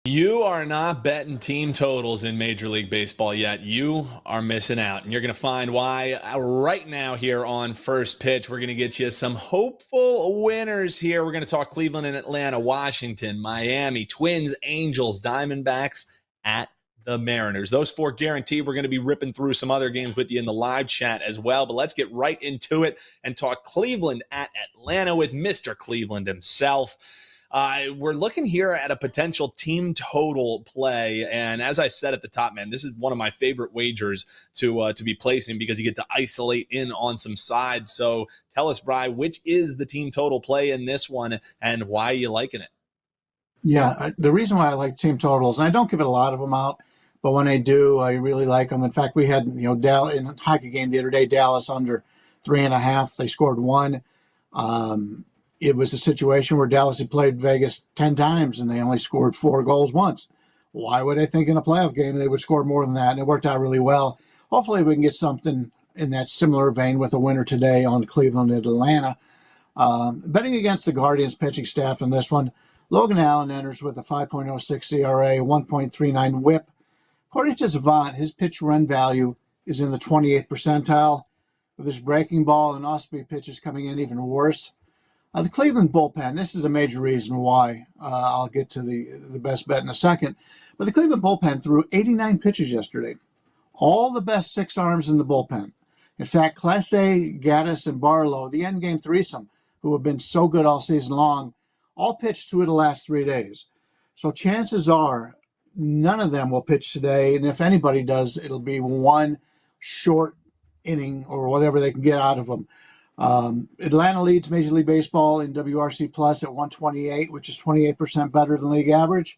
You are not betting team totals in Major League Baseball yet. You are missing out. And you're going to find why right now here on First Pitch. We're going to get you some hopeful winners here. We're going to talk Cleveland and Atlanta, Washington, Miami, Twins, Angels, Diamondbacks at the Mariners. Those four guaranteed. We're going to be ripping through some other games with you in the live chat as well. But let's get right into it and talk Cleveland at Atlanta with Mr. Cleveland himself. We're looking here at a potential team total play, and as I said at the top, man, this is one of my favorite wagers to be placing because you get to isolate in on some sides. So tell us, Bryan, which is the team total play in this one, and why are you liking it? Yeah, the reason why I like team totals, and I don't give it a lot of them out, but when I do, I really like them. In fact, we had Dallas in a hockey game the other day, Dallas under 3.5. They scored one. It was a situation where Dallas had played Vegas 10 times and they only scored 4 goals once. Why would I think in a playoff game they would score more than that? And it worked out really well. Hopefully we can get something in that similar vein with a winner today on Cleveland and Atlanta. Betting against the Guardians pitching staff in this one, Logan Allen enters with a 5.06 ERA, 1.39 whip. According to Savant, his pitch run value is in the 28th percentile. With his breaking ball and off-speed pitches coming in even worse. The Cleveland bullpen, this is a major reason why. I'll get to the best bet in a second. But the Cleveland bullpen threw 89 pitches yesterday. All the best 6 arms in the bullpen. In fact, Class A, Gaddis, and Barlow, the endgame threesome, who have been so good all season long, all pitched 2 of the last 3 days. So chances are none of them will pitch today. And if anybody does, it'll be one short inning or whatever they can get out of them. Atlanta leads Major League Baseball in WRC Plus at 128, which is 28% better than league average.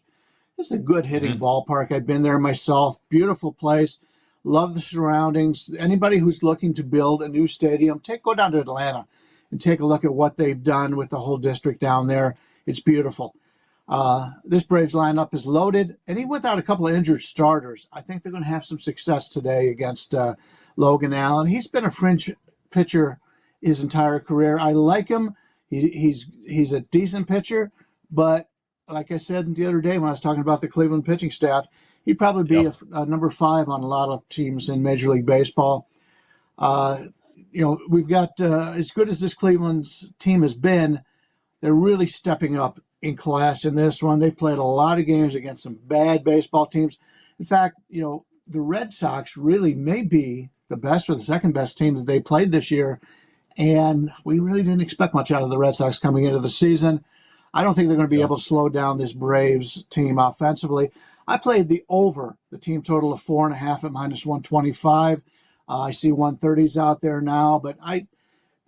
This is a good hitting ballpark. I've been there myself. Beautiful place. Love the surroundings. Anybody who's looking to build a new stadium, go down to Atlanta and take a look at what they've done with the whole district down there. It's beautiful. This Braves lineup is loaded, and even without a couple of injured starters, I think they're going to have some success today against Logan Allen. He's been a fringe pitcher his entire career. I like him. He's a decent pitcher, but like I said the other day when I was talking about the Cleveland pitching staff, he'd probably be a number 5 on a lot of teams in Major League Baseball. We've got as good as this Cleveland's team has been, they're really stepping up in class in this one. They played a lot of games against some bad baseball teams. In fact, the Red Sox really may be the best or the second best team that they played this year. And we really didn't expect much out of the Red Sox coming into the season. I don't think they're going to be able to slow down this Braves team offensively. I played the over, the team total of 4.5 at -125. I see 130s out there now, but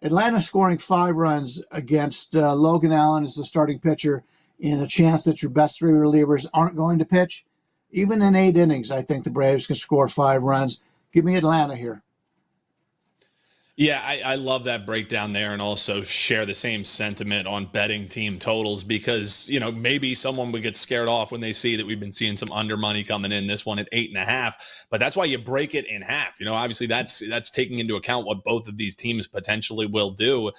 Atlanta scoring 5 runs against Logan Allen as the starting pitcher in a chance that your best 3 relievers aren't going to pitch. Even in 8 innings, I think the Braves can score 5 runs. Give me Atlanta here. Yeah, I love that breakdown there, and also share the same sentiment on betting team totals because, maybe someone would get scared off when they see that we've been seeing some under money coming in, this one at 8.5, but that's why you break it in half. Obviously that's taking into account what both of these teams potentially will do.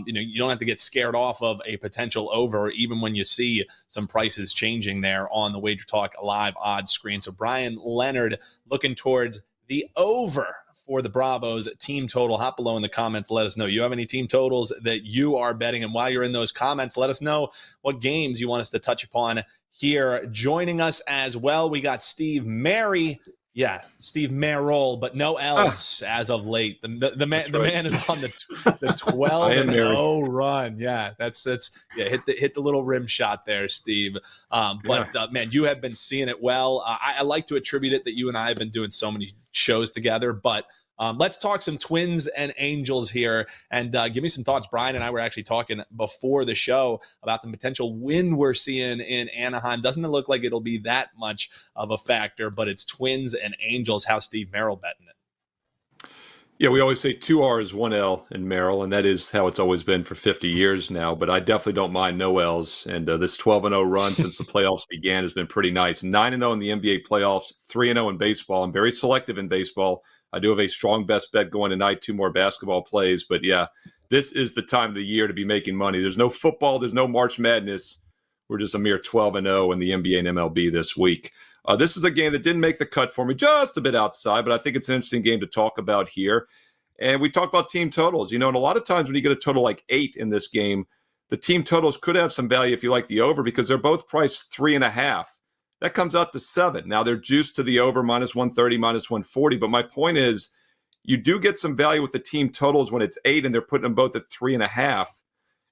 You don't have to get scared off of a potential over, even when you see some prices changing there on the WagerTalk live odds screen. So Bryan, Leonard looking towards the over for the Bravos team total. Hop below in the comments. Let us know. You have any team totals that you are betting? And while you're in those comments, let us know what games you want us to touch upon here. Joining us as well, we got Steve Merril. Yeah, Steve Merril, but no L's as of late. The man is on the 12-0 run. Yeah, that's hit the little rim shot there, Steve. Man, you have been seeing it well. I like to attribute it that you and I have been doing so many shows together, but let's talk some Twins and Angels here, and give me some thoughts. Bryan and I were actually talking before the show about some potential wind we're seeing in Anaheim. Doesn't it look like it'll be that much of a factor, but it's Twins and Angels. How's Steve Merril betting it? Yeah, we always say 2 R's, 1 L in Merril, and that is how it's always been for 50 years now, but I definitely don't mind no L's, and this 12-0 run since the playoffs began has been pretty nice. 9-0 in the NBA playoffs, 3-0 in baseball. I'm very selective in baseball. I do have a strong best bet going tonight, 2 more basketball plays. But, yeah, this is the time of the year to be making money. There's no football. There's no March Madness we're just a mere 12-0 in the NBA and MLB this week. This is a game that didn't make the cut for me, just a bit outside, but I think it's an interesting game to talk about here. And we talk about team totals, and a lot of times when you get a total like 8 in this game, the team totals could have some value if you like the over, because they're both priced 3.5. That comes out to 7. Now they're juiced to the over, -130, -140. But my point is, you do get some value with the team totals when it's 8, and they're putting them both at 3.5.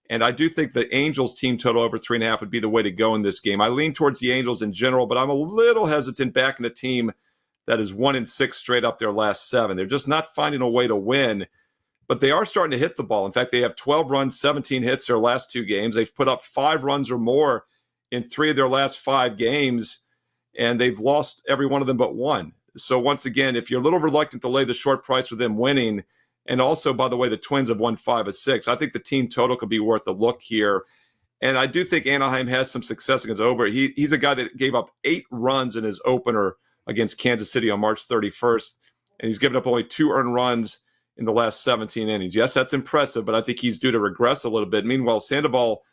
And I do think the Angels team total over 3.5 would be the way to go in this game. I lean towards the Angels in general, but I'm a little hesitant backing a team that is 1-6 straight up their last 7. They're just not finding a way to win, but they are starting to hit the ball. In fact, they have 12 runs, 17 hits their last 2 games. They've put up 5 runs or more in 3 of their last 5 games, and they've lost every one of them but 1. So once again, if you're a little reluctant to lay the short price with them winning, and also, by the way, the Twins have won 5 of 6, I think the team total could be worth a look here. And I do think Anaheim has some success against Ober. He's a guy that gave up 8 runs in his opener against Kansas City on March 31st, and he's given up only 2 earned runs in the last 17 innings. Yes, that's impressive, but I think he's due to regress a little bit. Meanwhile, Sandoval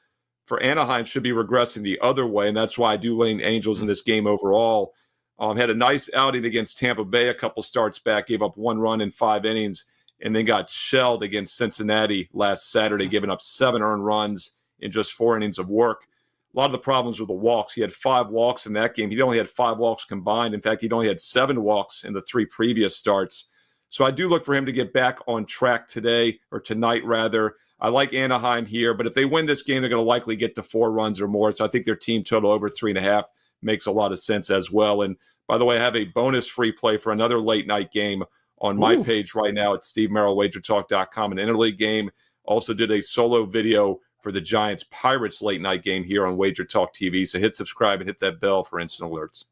for Anaheim should be regressing the other way, and that's why I do lean Angels in this game overall. Had a nice outing against Tampa Bay a couple starts back, gave up 1 run in 5 innings, and then got shelled against Cincinnati last Saturday, giving up 7 earned runs in just 4 innings of work. A lot of the problems were the walks. He had 5 walks in that game. He only had 5 walks combined. In fact, he'd only had 7 walks in the 3 previous starts. So I do look for him to get back on track today, or tonight rather. I like Anaheim here, but if they win this game, they're going to likely get to 4 runs or more. So I think their team total over 3.5 makes a lot of sense as well. And by the way, I have a bonus free play for another late night game on my page right now at Steve Merril, WagerTalk.com, an interleague game. Also did a solo video for the Giants-Pirates late night game here on WagerTalk TV. So hit subscribe and hit that bell for instant alerts.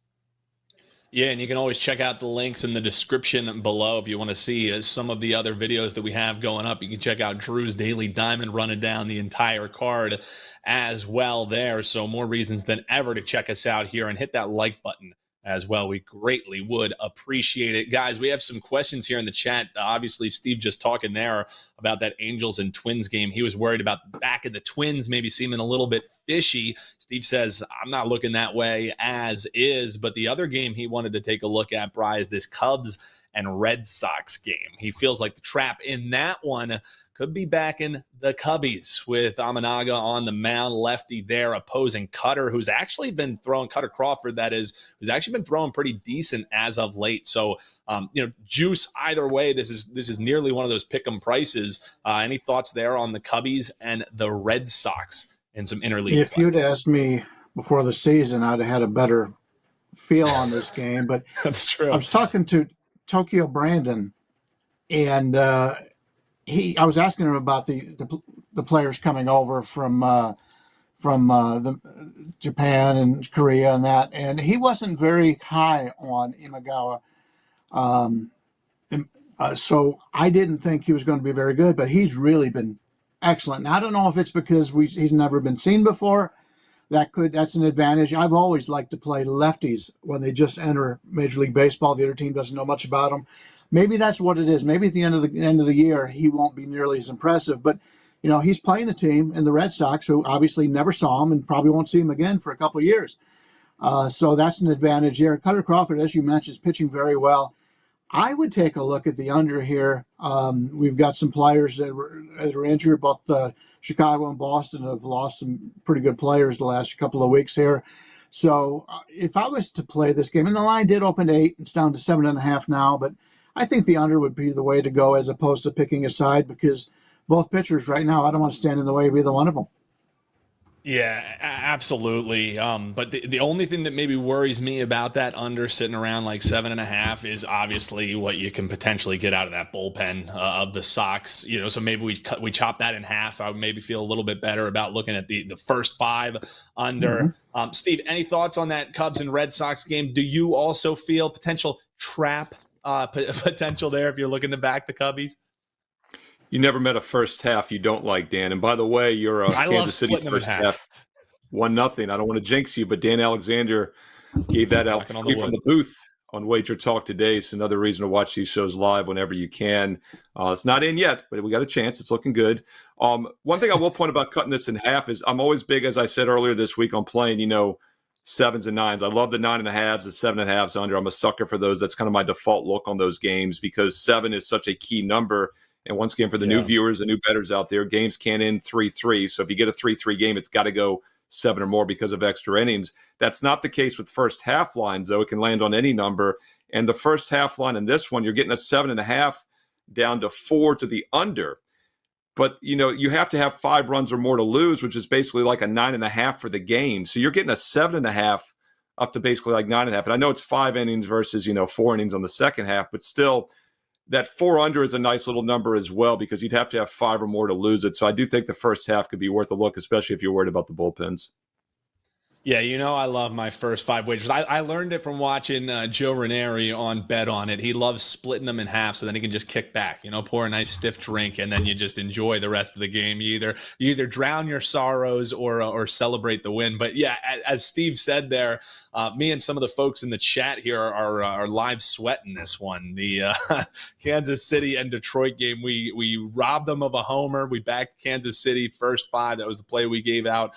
Yeah, and you can always check out the links in the description below if you want to see some of the other videos that we have going up. You can check out Drew's Daily Diamond running down the entire card as well there. So more reasons than ever to check us out here, and hit that like button as well. We greatly would appreciate it. Guys, we have some questions here in the chat. Obviously, Steve just talking there about that Angels and Twins game. He was worried about the back of the Twins maybe seeming a little bit fishy. Steve says, I'm not looking that way as is. But the other game he wanted to take a look at, Bri, is this Cubs and Red Sox game. He feels like the trap in that one could be back in the Cubbies, with Amanaga on the mound, lefty there opposing Cutter, who's actually been throwing, Cutter Crawford, that is, who's actually been throwing pretty decent as of late. So, juice either way. This is nearly one of those pick 'em prices. Any thoughts there on the Cubbies and the Red Sox in some interleague? If you'd asked me before the season, I'd have had a better feel on this game. But that's true. I was talking to Tokyo Brandon, and I was asking him about the players coming over from the Japan and Korea and that, and he wasn't very high on Imagawa. So I didn't think he was going to be very good, but he's really been excellent. Now, I don't know if it's because he's never been seen before. That's an advantage. I've always liked to play lefties when they just enter Major League Baseball. The other team doesn't know much about them. Maybe that's what it is. Maybe at the end of the year, he won't be nearly as impressive. But, he's playing a team in the Red Sox who obviously never saw him and probably won't see him again for a couple of years. So that's an advantage here. Cutter Crawford, as you mentioned, is pitching very well. I would take a look at the under here. We've got some players that are injured. Both Chicago and Boston have lost some pretty good players the last couple of weeks here. So if I was to play this game, and the line did open to 8, it's down to 7.5 now, but I think the under would be the way to go as opposed to picking a side, because both pitchers right now, I don't want to stand in the way of either one of them. Yeah, absolutely. But the only thing that maybe worries me about that under sitting around like 7.5 is obviously what you can potentially get out of that bullpen of the Sox. So maybe we chop that in half. I would maybe feel a little bit better about looking at the first 5 under. Mm-hmm. Steve, any thoughts on that Cubs and Red Sox game? Do you also feel potential trap potential there if you're looking to back the Cubbies? You never met a first half you don't like, Dan. And by the way, you're a Kansas City first half 1-0. I don't want to jinx you, but Dan Alexander gave that out free from the booth on WagerTalk today. So another reason to watch these shows live whenever you can. It's not in yet, but we got a chance. It's looking good. One thing I will point about cutting this in half is I'm always big, as I said earlier this week, on playing, sevens and nines. I love the 9.5s, the 7.5s under. I'm a sucker for those. That's kind of my default look on those games because 7 is such a key number. And once again, for the new viewers, the new bettors out there, games can't end 3-3. So if you get a 3-3 game, it's got to go 7 or more because of extra innings. That's not the case with first half lines, though. It can land on any number. And the first half line in this one, you're getting a 7.5 down to 4 to the under. But, you have to have 5 runs or more to lose, which is basically like a 9.5 for the game. So you're getting a 7.5 up to basically like 9.5. And I know it's 5 innings versus, 4 innings on the second half, but still that 4 under is a nice little number as well because you'd have to have 5 or more to lose it. So I do think the first half could be worth a look, especially if you're worried about the bullpens. Yeah, I love my first 5 wagers. I learned it from watching Joe Ranieri on Bet On It. He loves splitting them in half so then he can just kick back, pour a nice stiff drink, and then you just enjoy the rest of the game. You either drown your sorrows or celebrate the win. But yeah, as Steve said there, me and some of the folks in the chat here are live sweating this one. The Kansas City and Detroit game, we robbed them of a homer. We backed Kansas City first 5. That was the play we gave out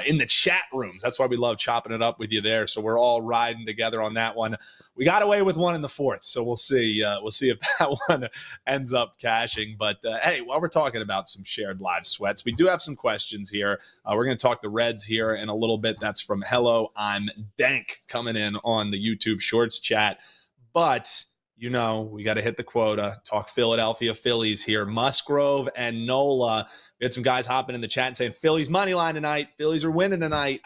in the chat rooms. That's why we love chopping it up with you there. So we're all riding together on that one. We got away with one in the 4th, so we'll see. We'll see if that one ends up cashing. But hey, while we're talking about some shared live sweats, we do have some questions here. We're going to talk the Reds here in a little bit. That's from Hello, I'm Dank coming in on the YouTube Shorts chat. But we got to hit the quota. Talk Philadelphia Phillies here. Musgrove and Nola. We had some guys hopping in the chat and saying Phillies money line tonight. Phillies are winning tonight.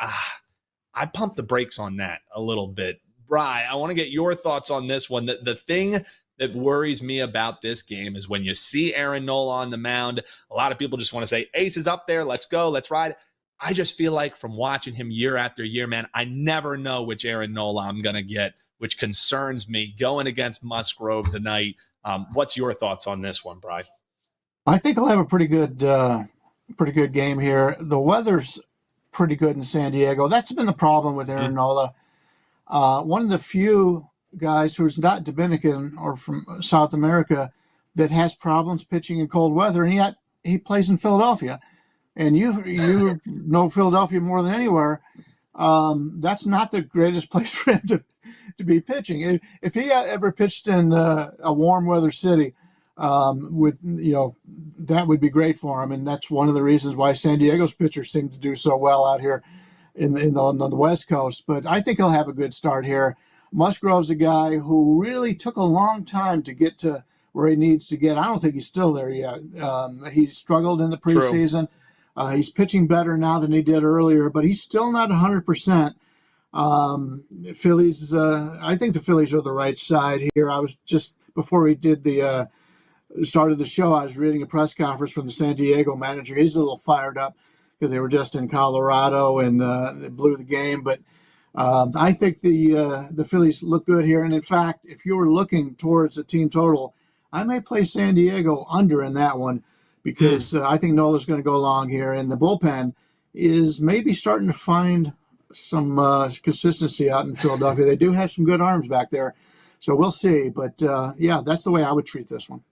I pumped the brakes on that a little bit. Bryan, I want to get your thoughts on this one. The thing that worries me about this game is when you see Aaron Nola on the mound, a lot of people just want to say, Ace is up there. Let's go. Let's ride. I just feel like from watching him year after year, man, I never know which Aaron Nola I'm going to get, which concerns me going against Musgrove tonight. What's your thoughts on this one, Bryan? I think he'll have a pretty good game here. The weather's pretty good in San Diego. That's been the problem with Aaron Nola. One of the few guys who's not Dominican or from South America that has problems pitching in cold weather, and yet he plays in Philadelphia. And you know Philadelphia more than anywhere. That's not the greatest place for him to be pitching. If he ever pitched in a warm weather city, that would be great for him. And that's one of the reasons why San Diego's pitchers seem to do so well out here on the West Coast. But I think he'll have a good start here. Musgrove's a guy who really took a long time to get to where he needs to get. I don't think he's still there yet. He struggled in the preseason. He's pitching better now than he did earlier, but he's still not 100%. Phillies, I think the Phillies are the right side here. I was just, before we did the start of the show, I was reading a press conference from the San Diego manager. He's a little fired up because they were just in Colorado and they blew the game. But I think the Phillies look good here. And in fact, if you were looking towards a team total, I may play San Diego under in that one because I think Nola's going to go long here. And the bullpen is maybe starting to find some consistency out in Philadelphia. They do have some good arms back there. So we'll see. But, yeah, that's the way I would treat this one.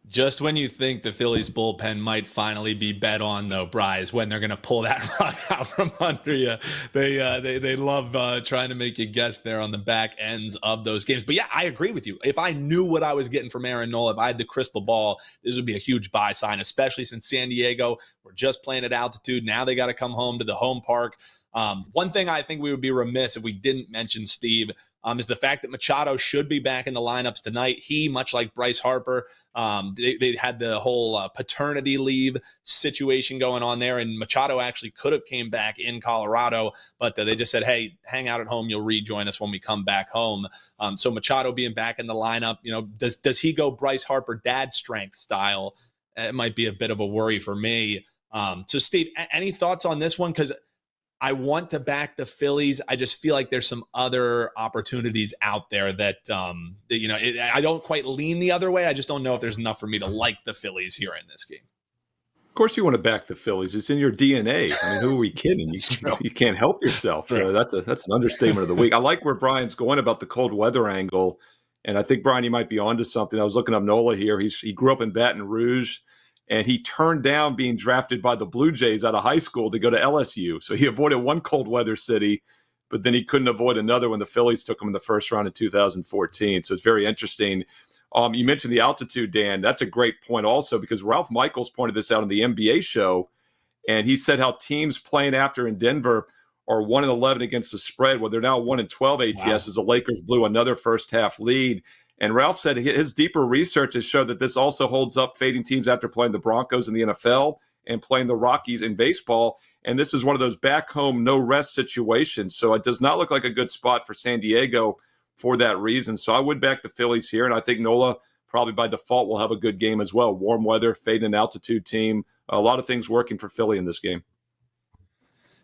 Just when you think the Phillies bullpen might finally be bet on, though, Bryan, is when they're going to pull that rug out from under you. They love trying to make you guess there on the back ends of those games. But yeah, I agree with you. If I knew what I was getting from Aaron Nola, if I had the crystal ball, this would be a huge buy sign, especially since San Diego, we're just playing at altitude. Now they got to come home to the home park. One thing I think we would be remiss if we didn't mention, Steve, is the fact that Machado should be back in the lineups tonight. He, much like Bryce Harper, they had the whole paternity leave situation going on there, and Machado actually could have came back in Colorado, but they just said, hey, hang out at home. You'll rejoin us when we come back home. So Machado being back in the lineup, does he go Bryce Harper dad strength style? It might be a bit of a worry for me. So, Steve, any thoughts on this one? Because I want to back the Phillies. I just feel like there's some other opportunities out there that I don't quite lean the other way. I just don't know if there's enough for me to like the Phillies here in this game. course you want to back the Phillies. It's in your DNA. I mean, who are we kidding? You can't help yourself. So that's an understatement of the week. I like where Brian's going about the cold weather angle. And I think, Brian, you might be onto something. I was looking up Nola here. He grew up in Baton Rouge, and he turned down being drafted by the Blue Jays out of high school to go to LSU. So he avoided one cold weather city, but then he couldn't avoid another when the Phillies took him in the first round in 2014. So it's very interesting. You mentioned the altitude, Dan. That's a great point also, because Ralph Michaels pointed this out on the NBA show, and he said how teams playing after in Denver are 1-11 against the spread. Well, they're now 1-12 ATS as the Lakers blew another first half lead. And Ralph said his deeper research has showed that this also holds up fading teams after playing the Broncos in the NFL and playing the Rockies in baseball. And this is one of those back home, no rest situations. So it does not look like a good spot for San Diego for that reason. So I would back the Phillies here. And I think Nola probably by default will have a good game as well. Warm weather, fading an altitude team. A lot of things working for Philly in this game.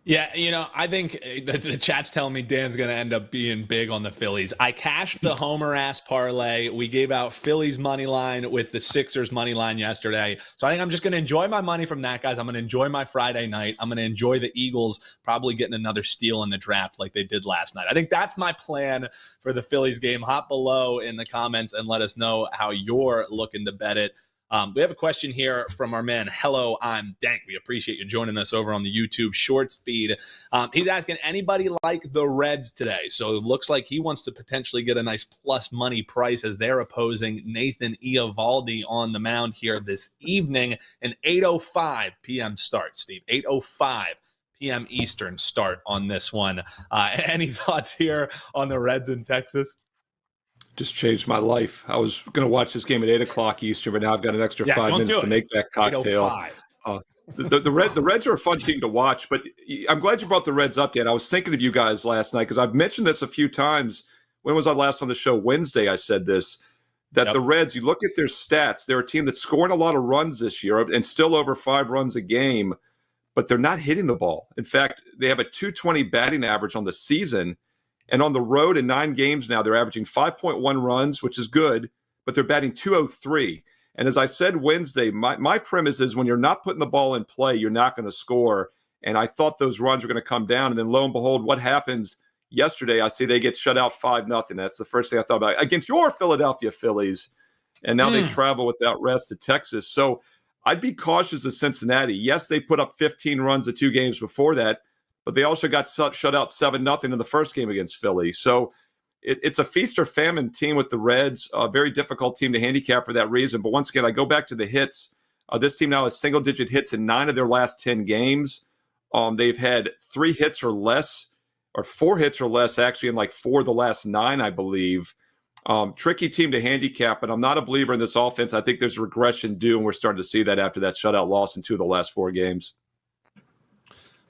Yeah, I think the chat's telling me Dan's going to end up being big on the Phillies. I cashed the homer-ass parlay. We gave out Phillies money line with the Sixers money line yesterday. So I think I'm just going to enjoy my money from that, guys. I'm going to enjoy my Friday night. I'm going to enjoy the Eagles probably getting another steal in the draft like they did last night. I think that's my plan for the Phillies game. Hop below in the comments and let us know how you're looking to bet it. We have a question here from our man, Hello, I'm Dank. We appreciate you joining us over on the YouTube Shorts feed. He's asking, anybody like the Reds today? So it looks like he wants to potentially get a nice plus money price as they're opposing Nathan Eovaldi on the mound here this evening. An 8:05 p.m. start, Steve. 8:05 p.m. Eastern start on this one. Any thoughts here on the Reds in Texas? Just changed my life. I was going to watch this game at 8 o'clock Eastern, but now I've got an extra 5 minutes to make that cocktail. The Reds are a fun team to watch, but I'm glad you brought the Reds up, Dan. I was thinking of you guys last night because I've mentioned this a few times. When was I last on the show? Wednesday I said this, that the Reds, you look at their stats, they're a team that's scoring a lot of runs this year and still over 5 runs a game, but they're not hitting the ball. In fact, they have a .220 batting average on the season. And on the road in 9 games now, they're averaging 5.1 runs, which is good, but they're batting .203. And as I said Wednesday, my premise is when you're not putting the ball in play, you're not going to score. And I thought those runs were going to come down. And then lo and behold, what happens yesterday? I see they get shut out 5-0. That's the first thing I thought about against your Philadelphia Phillies. And now they travel without rest to Texas. So I'd be cautious of Cincinnati. Yes, they put up 15 runs the 2 games before that, but they also got shut out 7-0 in the first game against Philly. So it's a feast or famine team with the Reds, a very difficult team to handicap for that reason. But once again, I go back to the hits. This team now has single-digit hits in 9 of their last 10 games. They've had 3 hits or less, or 4 hits or less, actually, in like 4 of the last 9, I believe. Tricky team to handicap, but I'm not a believer in this offense. I think there's regression due, and we're starting to see that after that shutout loss in 2 of the last 4 games.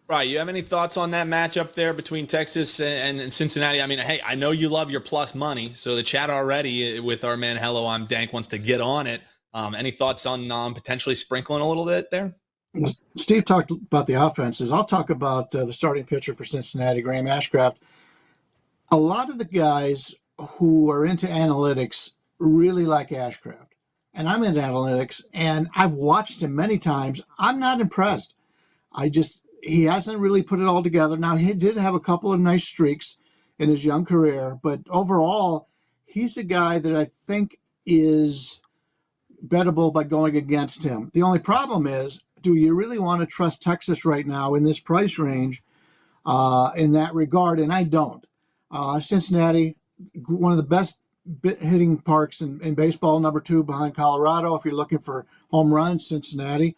Right. You have any thoughts on that matchup there between Texas and Cincinnati? I mean, hey, I know you love your plus money. So the chat already with our man, Hello, I'm Dank, wants to get on it. Any thoughts on potentially sprinkling a little bit there? Steve talked about the offenses. I'll talk about the starting pitcher for Cincinnati, Graham Ashcraft. A lot of the guys who are into analytics really like Ashcraft. And I'm into analytics, and I've watched him many times. I'm not impressed. He hasn't really put it all together. Now, he did have a couple of nice streaks in his young career, but overall, he's a guy that I think is bettable by going against him. The only problem is, do you really want to trust Texas right now in this price range in that regard? And I don't. Cincinnati, one of the best hitting parks in baseball, number 2 behind Colorado. If you're looking for home runs, Cincinnati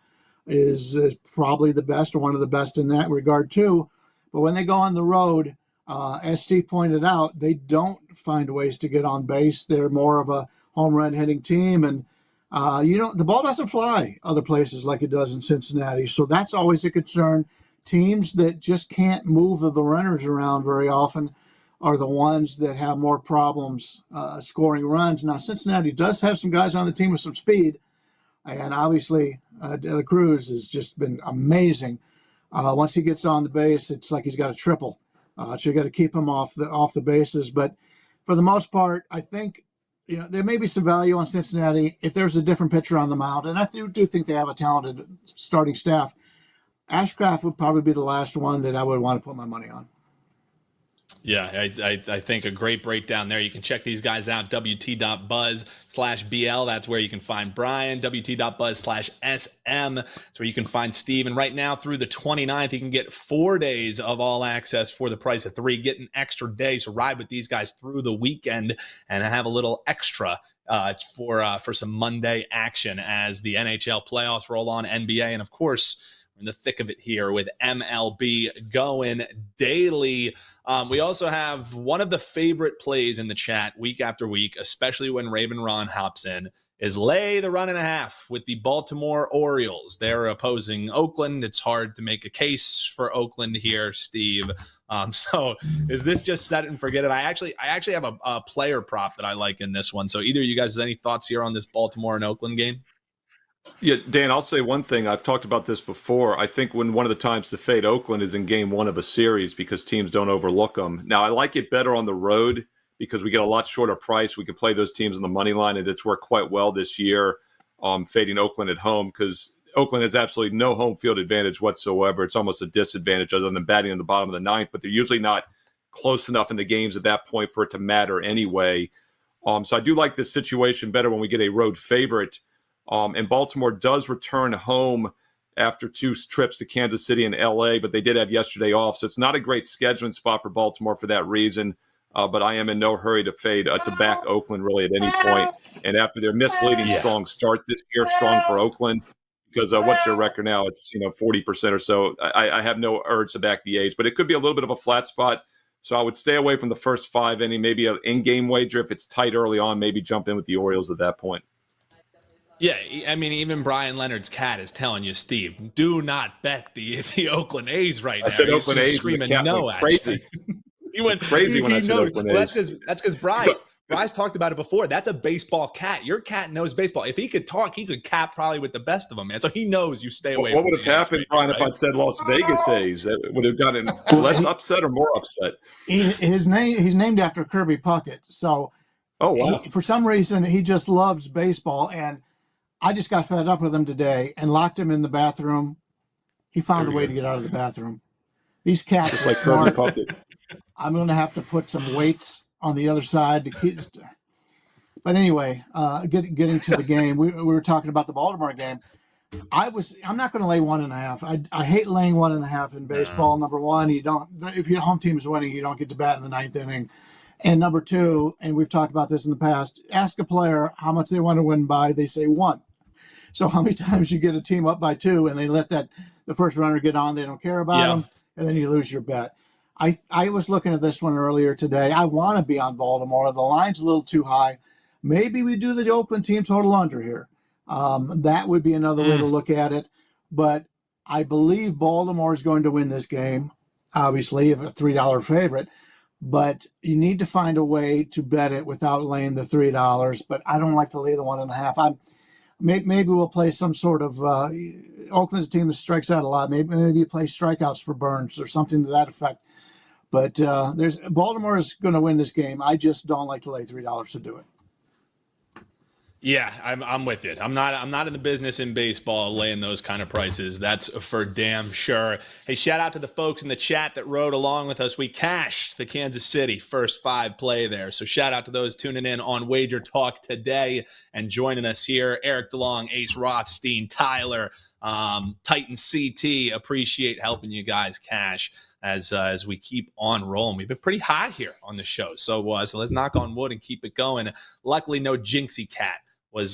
is probably the best or one of the best in that regard too. But when they go on the road, as Steve pointed out, they don't find ways to get on base. They're more of a home run hitting team. And, the ball doesn't fly other places like it does in Cincinnati. So that's always a concern. Teams that just can't move the runners around very often are the ones that have more problems scoring runs. Now, Cincinnati does have some guys on the team with some speed. And obviously, De La Cruz has just been amazing. Once he gets on the base, it's like he's got a triple. So you got to keep him off the bases. But for the most part, I think there may be some value on Cincinnati if there's a different pitcher on the mound, and I do think they have a talented starting staff. Ashcraft would probably be the last one that I would want to put my money on. Yeah, I think a great breakdown there. You can check these guys out, wt.buzz/BL. That's where you can find Bryan, wt.buzz/SM. That's where you can find Steve. And right now through the 29th, you can get 4 days of all access for the price of 3. Get an extra day, so ride with these guys through the weekend and have a little extra for some Monday action as the NHL playoffs roll on, NBA, and of course, in the thick of it here with MLB going daily. We also have one of the favorite plays in the chat week after week, especially when Raven Ron hops in, is lay the 1.5 with the Baltimore Orioles. They're opposing Oakland. It's hard to make a case for Oakland here, Steve. So is this just set it and forget it? I actually have a player prop that I like in this one. So either of you guys have any thoughts here on this Baltimore and Oakland game? Yeah, Dan, I'll say one thing. I've talked about this before. I think when one of the times to fade Oakland is in game 1 of a series because teams don't overlook them. Now, I like it better on the road because we get a lot shorter price. We can play those teams on the money line, and it's worked quite well this year, fading Oakland at home because Oakland has absolutely no home field advantage whatsoever. It's almost a disadvantage other than batting in the bottom of the 9th, but they're usually not close enough in the games at that point for it to matter anyway. So I do like this situation better when we get a road favorite. And Baltimore does return home after 2 trips to Kansas City and LA, but they did have yesterday off. So it's not a great scheduling spot for Baltimore for that reason. But I am in no hurry to fade to back Oakland really at any point. And after their misleading strong start this year, strong for Oakland, because what's their record now? It's 40% or so. I have no urge to back the A's, but it could be a little bit of a flat spot. So I would stay away from the first 5 inning, maybe an in-game wager if it's tight early on, maybe jump in with the Orioles at that point. Yeah, I mean, even Brian Leonard's cat is telling you, Steve, do not bet the Oakland A's right now. I said Oakland A's, screaming the cat no went crazy. He went crazy when I said Oakland A's. That's because Bryce talked about it before. That's a baseball cat. Your cat knows baseball. If he could talk, he could cap probably with the best of them, man. So he knows you stay away. What would have happened, Brian, if I'd said Las Vegas A's? That would have gotten less upset or more upset. He's named after Kirby Puckett. So, oh wow, for some reason he just loves baseball, and I just got fed up with him today and locked him in the bathroom. He found a way to get out of the bathroom. These cats just are like smart. Kirby Puckett. I'm going to have to put some weights on the other side to keep. But anyway, getting to the game, we were talking about the Baltimore game. I'm not going to lay 1.5. I hate laying 1.5 in baseball. Number one, if your home team is winning, you don't get to bat in the 9th inning. And number 2, and we've talked about this in the past, ask a player how much they want to win by. They say 1. So how many times you get a team up by 2 and they let the first runner get on, they don't care about them, and then you lose your bet. I was looking at this one earlier today. I want to be on Baltimore. The line's a little too high. Maybe we do the Oakland team total under here. That would be another way to look at it. But I believe Baltimore is going to win this game, obviously, if a $3 favorite. But you need to find a way to bet it without laying the $3. But I don't like to lay the 1.5. Maybe we'll play some sort of Oakland's team that strikes out a lot. Maybe play strikeouts for Burns or something to that effect. But Baltimore is going to win this game. I just don't like to lay $3 to do it. Yeah, I'm with it. I'm not in the business in baseball laying those kind of prices. That's for damn sure. Hey, shout out to the folks in the chat that rode along with us. We cashed the Kansas City first 5 play there. So shout out to those tuning in on WagerTalk today and joining us here. Eric DeLong, Ace Rothstein, Tyler, Titan CT. Appreciate helping you guys cash as we keep on rolling. We've been pretty hot here on the show. So let's knock on wood and keep it going. Luckily, no Jinxie cat was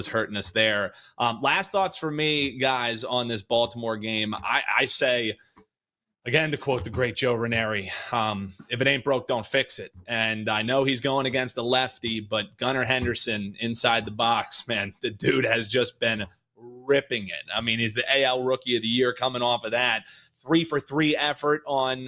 hurting us there. Last thoughts for me, guys, on this Baltimore game. I say, again, to quote the great Joe Ranieri, if it ain't broke, don't fix it. And I know he's going against a lefty, but Gunnar Henderson inside the box, man, the dude has just been ripping it. I mean, he's the AL Rookie of the Year coming off of that. 3-for-3 effort on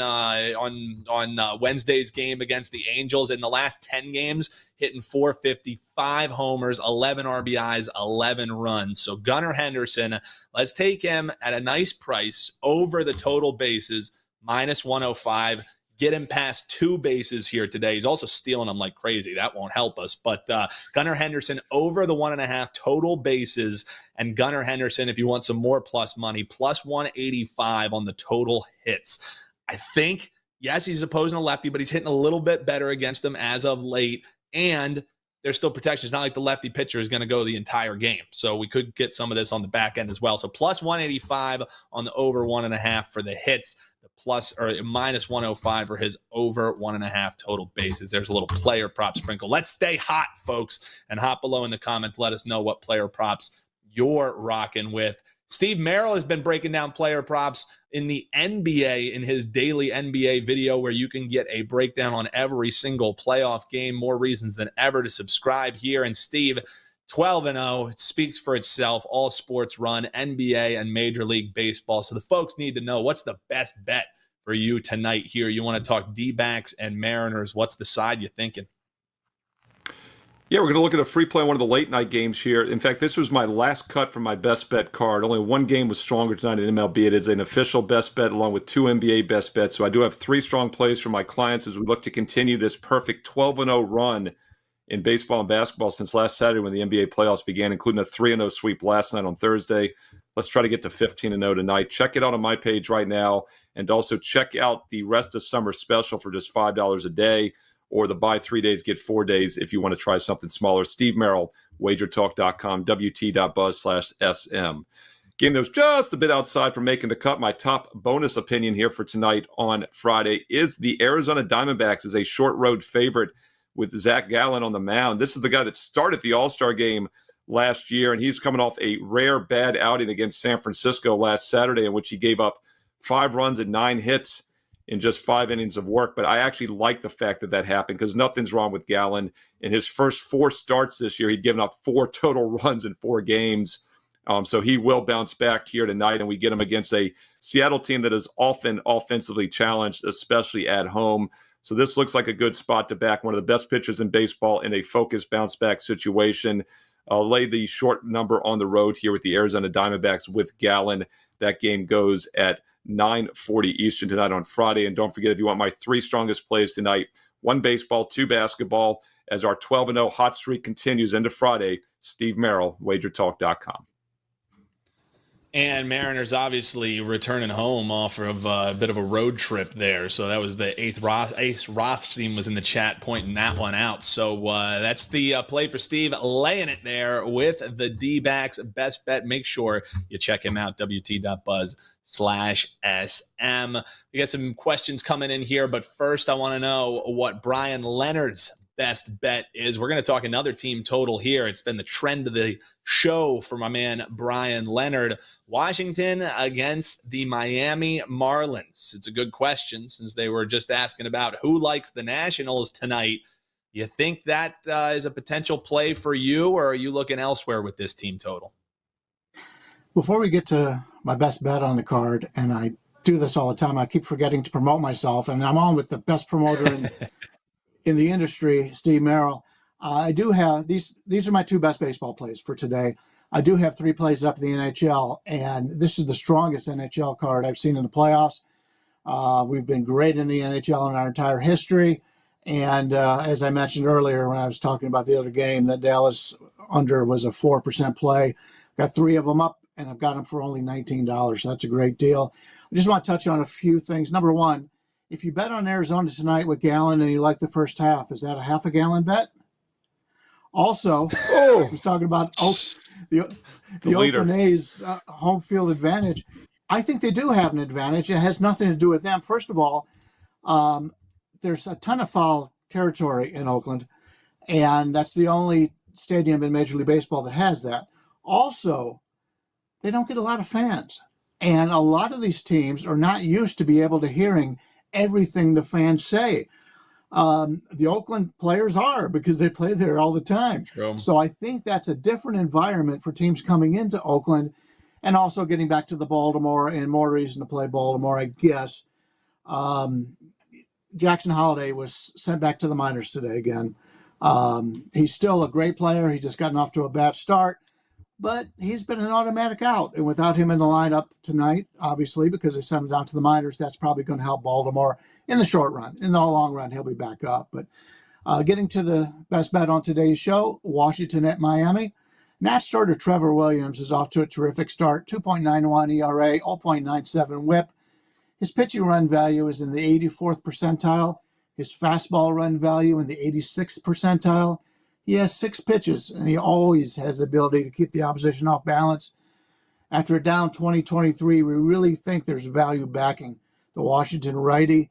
Wednesday's game against the Angels. In the last 10 games, hitting .450, 5 homers, 11 RBIs, 11 runs. So Gunnar Henderson, let's take him at a nice price over the total bases, -105. get him past 2 bases here today. He's also stealing them like crazy. That won't help us. But Gunnar Henderson over the 1.5 total bases. And Gunnar Henderson, if you want some more plus money, plus 185 on the total hits. I think, yes, he's opposing a lefty, but he's hitting a little bit better against them as of late. And there's still protection. It's not like the lefty pitcher is going to go the entire game. So we could get some of this on the back end as well. So plus 185 on the over 1.5 for the hits. Plus or minus 105 for his over 1.5 total bases. There's a little player prop sprinkle. Let's stay hot, folks, and hop below in the comments. Let us know what player props you're rocking with. Steve Merril has been breaking down player props in the NBA in his daily NBA video, where you can get a breakdown on every single playoff game. More reasons than ever to subscribe here. And Steve, 12-0, it speaks for itself. All sports run, NBA and Major League Baseball. So the folks need to know, what's the best bet for you tonight here? You want to talk D-backs and Mariners. What's the side you thinking? Yeah, we're going to look at a free play on one of the late night games here. In fact, this was my last cut from my best bet card. Only one game was stronger tonight in MLB. It is an official best bet along with 2 NBA best bets. So I do have 3 strong plays for my clients as we look to continue this perfect 12-0 run in baseball and basketball since last Saturday when the NBA playoffs began, including a 3-0 sweep last night on Thursday. Let's try to get to 15-0 tonight. Check it out on my page right now, and also check out the rest of summer special for just $5 a day, or the buy 3 days, get 4 days if you want to try something smaller. Steve Merril, WagerTalk.com, WT.buzz/SM. Game that was just a bit outside from making the cut. My top bonus opinion here for tonight on Friday is the Arizona Diamondbacks as a short road favorite with Zach Gallen on the mound. This is the guy that started the All-Star game last year, and he's coming off a rare bad outing against San Francisco last Saturday, in which he gave up 5 runs and 9 hits in just 5 innings of work. But I actually like the fact that that happened, because nothing's wrong with Gallen. In his first 4 starts this year, he'd given up 4 total runs in 4 games. So he will bounce back here tonight, and we get him against a Seattle team that is often offensively challenged, especially at home. So this looks like a good spot to back one of the best pitchers in baseball in a focused bounce-back situation. I'll lay the short number on the road here with the Arizona Diamondbacks with Gallen. That game goes at 9:40 Eastern tonight on Friday. And don't forget, if you want my 3 strongest plays tonight, 1 baseball, 2 basketball, as our 12-0 hot streak continues into Friday, Steve Merril, WagerTalk.com. And Mariners obviously returning home off of a bit of a road trip there. So that was the Ace Rothstein was in the chat pointing that one out. So that's the play for Steve, laying it there with the D-backs best bet. Make sure you check him out, WT.buzz/SM. We got some questions coming in here, but first I want to know what Bryan Leonard's best bet is. We're going to talk another team total here. It's been the trend of the show for my man Bryan Leonard. Washington against the Miami Marlins. It's a good question, since they were just asking about who likes the Nationals tonight. You think that is a potential play for you, or are you looking elsewhere with this team total? Before we get to my best bet on the card, and I do this all the time, I keep forgetting to promote myself, and I'm on with the best promoter in the industry, Steve Merril. I do have these are my 2 best baseball plays for today. I do have 3 plays up in the NHL, and this is the strongest NHL card I've seen in the playoffs. We've been great in the NHL in our entire history. And as I mentioned earlier when I was talking about the other game, that Dallas under was a 4% play. Got 3 of them up, and I've got them for only $19. So that's a great deal. I just want to touch on a few things. Number 1, if you bet on Arizona tonight with Gallen and you like the first half, is that a half a gallon bet? Also, I was talking about the Oakland A's home field advantage. I think they do have an advantage. It has nothing to do with them. First of all, there's a ton of foul territory in Oakland, and that's the only stadium in Major League Baseball that has that. Also, they don't get a lot of fans, and a lot of these teams are not used to be able to hearing everything the fans say. The Oakland players are, because they play there all the time. True. So I think that's a different environment for teams coming into Oakland, and also getting back to the Baltimore, and more reason to play Baltimore, I guess. Jackson Holliday was sent back to the minors today again. He's still a great player. He's just gotten off to a bad start. but he's been an automatic out. And without him in the lineup tonight, obviously, because they sent him down to the minors, that's probably going to help Baltimore in the short run. In the long run, he'll be back up. But getting to the best bet on today's show, Washington at Miami. Nats starter Trevor Williams is off to a terrific start, 2.91 ERA, 0.97 whip. His pitching run value is in the 84th percentile. His fastball run value in the 86th percentile. He has 6 pitches, and he always has the ability to keep the opposition off balance. After a down 2023, we really think there's value backing the Washington righty.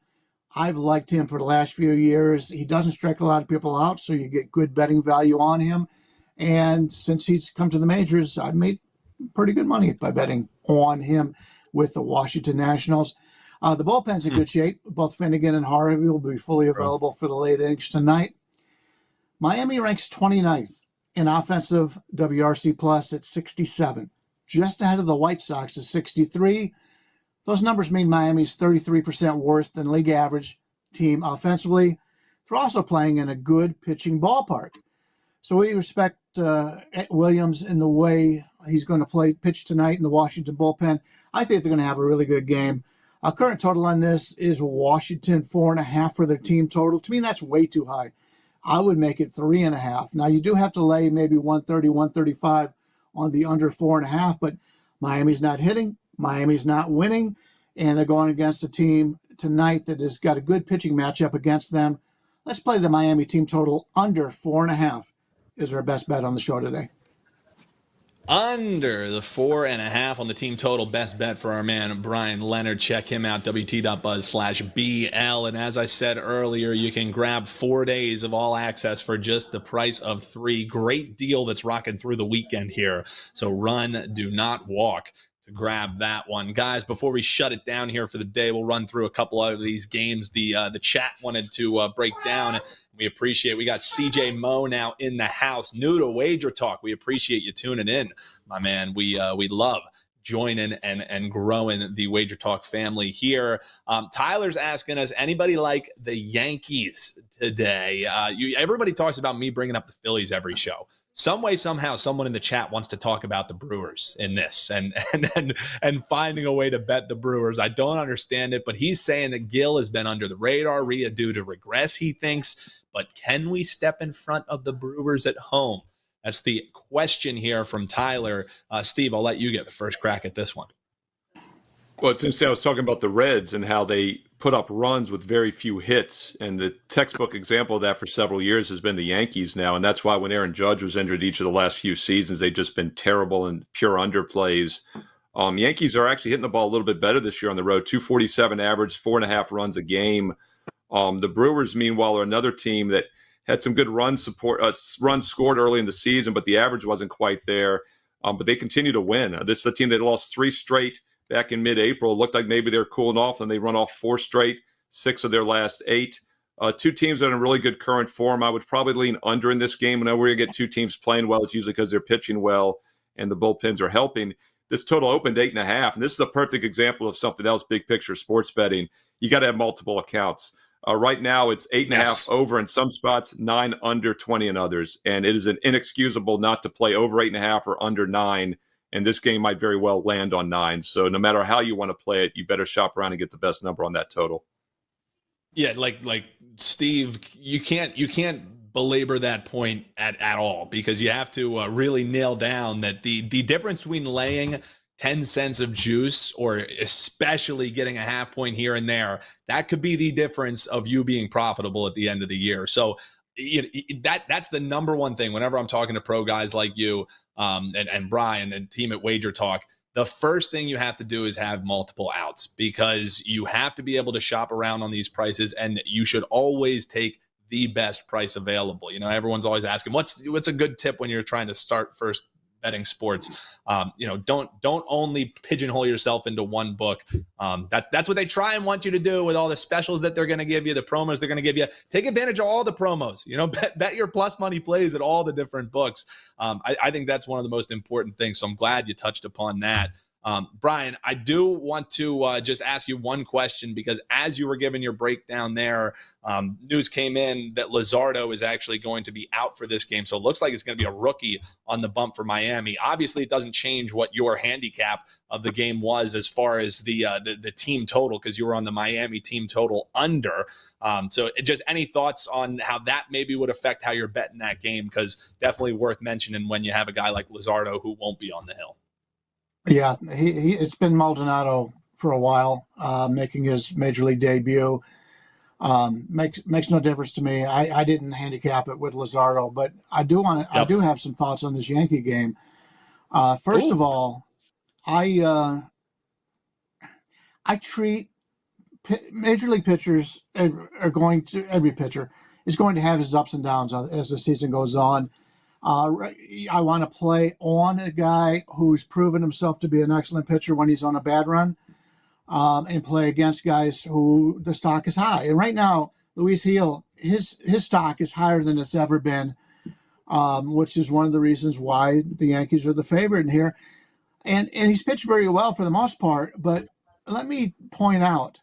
I've liked him for the last few years. He doesn't strike a lot of people out, so you get good betting value on him. And since he's come to the majors, I've made pretty good money by betting on him with the Washington Nationals. The bullpen's in good shape. Both Finnegan and Harvey will be fully available for the late innings tonight. Miami ranks 29th in offensive WRC plus at 67, just ahead of the White Sox at 63. Those numbers mean Miami's 33% worse than league average team offensively. They're also playing in a good pitching ballpark. So we respect Williams in the way he's going to pitch tonight in the Washington bullpen. I think they're going to have a really good game. Current total on this is Washington 4.5 for their team total. To me, that's way too high. I would make it 3.5. Now, you do have to lay maybe 130, 135 on the under 4.5, but Miami's not hitting, Miami's not winning, and they're going against a team tonight that has got a good pitching matchup against them. Let's play the Miami team total under 4.5 is our best bet on the show today. Under the 4.5 on the team total. Best bet for our man Bryan Leonard. Check him out, wt.buzz/BL. And as I said earlier, you can grab 4 days of all access for just the price of 3. Great deal that's rocking through the weekend here. So run, do not walk to grab that one. Guys, before we shut it down here for the day, we'll run through a couple of these games the chat wanted to break down. We appreciate. We got CJ Moe now in the house, new to WagerTalk. We appreciate you tuning in, my man. We love joining and growing the WagerTalk family here. Tyler's asking us, anybody like the Yankees today? Everybody talks about me bringing up the Phillies every show. Some way, somehow, someone in the chat wants to talk about the Brewers in this and finding a way to bet the Brewers. I don't understand it, but he's saying that Gil has been under the radar, Rhea due to regress, he thinks. But can we step in front of the Brewers at home? That's the question here from Tyler. Steve, I'll let you get the first crack at this one. Well, it's interesting. I was talking about the Reds and how they put up runs with very few hits. And the textbook example of that for several years has been the Yankees now. And that's why when Aaron Judge was injured each of the last few seasons, they've just been terrible and pure underplays. Yankees are actually hitting the ball a little bit better this year on the road. 247 average, 4.5 runs a game. The Brewers, meanwhile, are another team that had some good runs scored early in the season, but the average wasn't quite there. But they continue to win. This is a team that lost 3 straight back in mid-April. It looked like maybe they're cooling off, and they run off 4 straight, 6 of their last 8. 2 teams that are in really good current form. I would probably lean under in this game. Whenever you get 2 teams playing well, it's usually because they're pitching well and the bullpens are helping. This total opened 8.5, and this is a perfect example of something else, big picture sports betting. You got to have multiple accounts. Right now, it's 8.5 over in some spots, 9 under, 20 in others. And it is an inexcusable not to play over 8.5 or under 9. And this game might very well land on 9. So no matter how you want to play it, you better shop around and get the best number on that total. Yeah, like Steve, you can't belabor that point at all, because you have to really nail down that the difference between laying 10 cents of juice or especially getting a half point here and there, that could be the difference of you being profitable at the end of the year. So that's the number one thing whenever I'm talking to pro guys like you and Bryan and team at WagerTalk. The first thing you have to do is have multiple outs, because you have to be able to shop around on these prices, and you should always take the best price available. You know, everyone's always asking what's a good tip when you're trying to start first betting sports. Don't only pigeonhole yourself into one book. That's what they try and want you to do with all the specials that they're going to give you, the promos they're going to give you. Take advantage of all the promos. Bet your plus money plays at all the different books. I think that's one of the most important things. So I'm glad you touched upon that. Bryan, I do want to just ask you one question, because as you were giving your breakdown there, news came in that Luzardo is actually going to be out for this game. So it looks like it's going to be a rookie on the bump for Miami. Obviously, it doesn't change what your handicap of the game was as far as the team total, because you were on the Miami team total under. So just any thoughts on how that maybe would affect how you're betting that game? Because definitely worth mentioning when you have a guy like Luzardo who won't be on the hill. Yeah, it's been Maldonado for a while, making his major league debut. Makes no difference to me. I didn't handicap it with Luzardo, but I do want to. Yep. I do have some thoughts on this Yankee game. First of all, I treat major league pitchers are going to, every pitcher is going to have his ups and downs as the season goes on. I want to play on a guy who's proven himself to be an excellent pitcher when he's on a bad run, and play against guys who the stock is high. And right now, Luis Gil, his stock is higher than it's ever been, which is one of the reasons why the Yankees are the favorite in here. And he's pitched very well for the most part, but let me point out,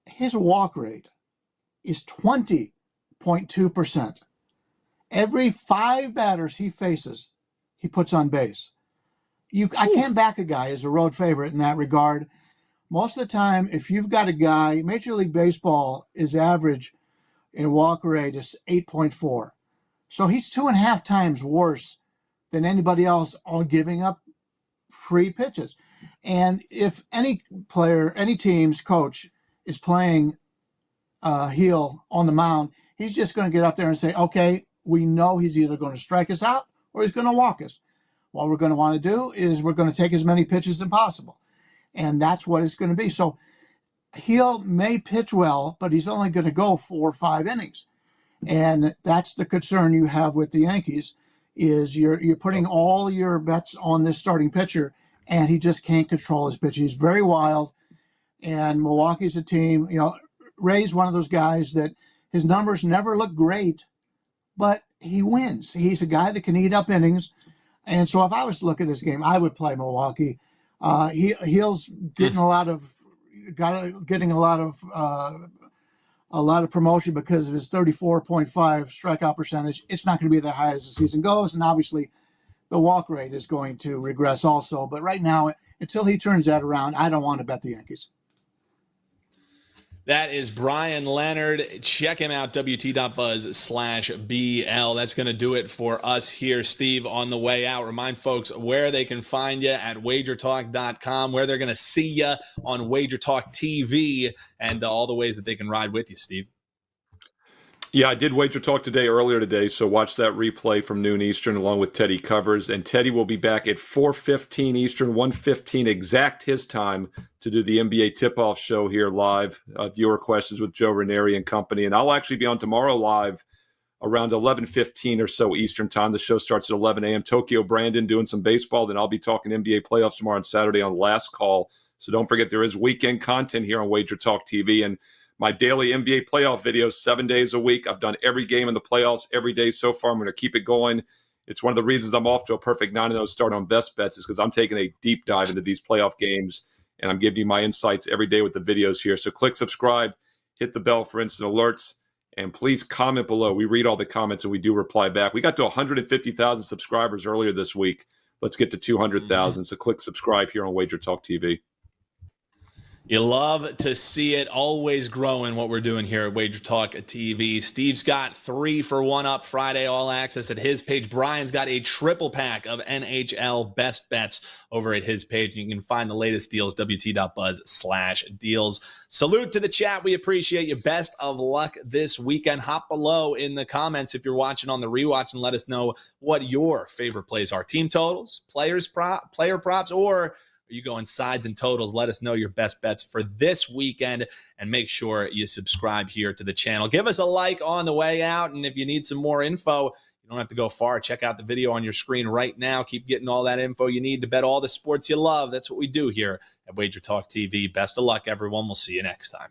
his walk rate is 20.2%. Every 5 batters he faces, he puts on base. I can't back a guy as a road favorite in that regard. Most of the time, if you've got a guy, Major League Baseball is average in walk rate is 8.4. So he's 2.5 times worse than anybody else on giving up free pitches. And if any player, any team's coach is playing Gil on the mound, he's just going to get up there and say, okay, we know he's either going to strike us out or he's going to walk us. What we're going to want to do is we're going to take as many pitches as possible. And that's what it's going to be. So Gil may pitch well, but he's only going to go 4 or 5 innings. And that's the concern you have with the Yankees, is you're putting all your bets on this starting pitcher, and he just can't control his pitch. He's very wild. And Milwaukee's a team, Ray's one of those guys that his numbers never look great, but he wins. He's a guy that can eat up innings. And so if I was to look at this game, I would play Milwaukee. Gil's getting a lot of promotion because of his 34.5 strikeout percentage. It's not going to be that high as the season goes, and obviously the walk rate is going to regress also. But right now, until he turns that around, I don't want to bet the Yankees. That is Bryan Leonard. Check him out, wt.buzz/BL. That's going to do it for us here, Steve, on the way out. Remind folks where they can find you at WagerTalk.com, where they're going to see you on WagerTalk TV, and all the ways that they can ride with you, Steve. Yeah, I did WagerTalk earlier today, so watch that replay from noon Eastern along with Teddy Covers. And Teddy will be back at 4:15 Eastern, 1:15 exact his time to do the NBA tip-off show here live, viewer questions with Joe Ranieri and company. And I'll actually be on tomorrow live around 11:15 or so Eastern time. The show starts at 11 a.m. Tokyo Brandon doing some baseball. Then I'll be talking NBA playoffs tomorrow on Saturday on Last Call. So don't forget, there is weekend content here on WagerTalk TV. And my daily NBA playoff videos, 7 days a week. I've done every game in the playoffs every day so far. I'm going to keep it going. It's one of the reasons I'm off to a perfect 9-0 start on Best Bets, is because I'm taking a deep dive into these playoff games, and I'm giving you my insights every day with the videos here. So click subscribe, hit the bell for instant alerts, and please comment below. We read all the comments, and we do reply back. We got to 150,000 subscribers earlier this week. Let's get to 200,000. So click subscribe here on WagerTalk TV. You love to see it, always growing what we're doing here at WagerTalk TV. Steve's got 3 for 1 up Friday All Access at his page. Brian's got a triple pack of NHL Best Bets over at his page. You can find the latest deals, wt.buzz/deals. Salute to the chat. We appreciate you. Best of luck this weekend. Hop below in the comments if you're watching on the rewatch and let us know what your favorite plays are. Team totals, player props, or are you going sides and totals? Let us know your best bets for this weekend, and make sure you subscribe here to the channel. Give us a like on the way out, and if you need some more info, you don't have to go far. Check out the video on your screen right now. Keep getting all that info you need to bet all the sports you love. That's what we do here at WagerTalk TV. Best of luck, everyone. We'll see you next time.